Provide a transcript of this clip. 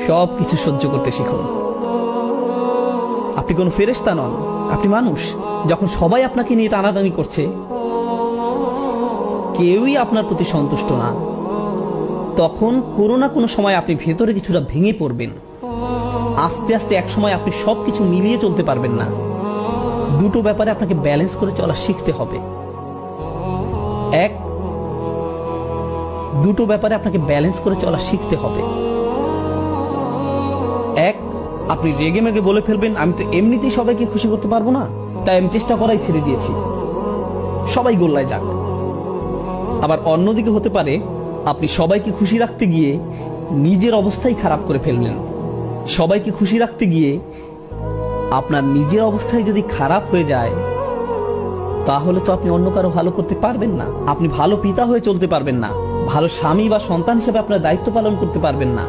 সবকিছু সহ্য করতে শিখুন। আপনি কোনো ফেরেশতা নন, আপনি মানুষ। যখন সবাই আপনাকে নিয়ে টানাটানি করছে, কেউই আপনার প্রতি সন্তুষ্ট না, তখন কোনো না কোনো সময় আপনি ভেতরে কিছুটা ভেঙে পড়বেন। আস্তে আস্তে এক সময় আপনি সবকিছু মিলিয়ে চলতে পারবেন না। দুটো ব্যাপারে আপনাকে ব্যালেন্স করে চলা শিখতে হবে। দুটো ব্যাপারে আপনাকে ব্যালেন্স করে চলা শিখতে হবে। আপনি রেগে মেগে বলে ফেলবেন, আমি তো এমনিতেই সবাইকে খুশি করতে পারবো না, তাই আমি চেষ্টা করাই ছেড়ে দিয়েছি, সবাই গোল্লায় যাক। আবার অন্যদিকে হতে পারে আপনি সবাইকে খুশি রাখতে গিয়ে নিজের অবস্থাই খারাপ করে ফেললেন। সবাইকে খুশি রাখতে গিয়ে আপনার নিজের অবস্থায় যদি খারাপ হয়ে যায়, তাহলে তো আপনি অন্য কারো ভালো করতে পারবেন না। আপনি ভালো পিতা হয়ে চলতে পারবেন না, ভালো স্বামী বা সন্তান হিসেবে আপনার দায়িত্ব পালন করতে পারবেন না।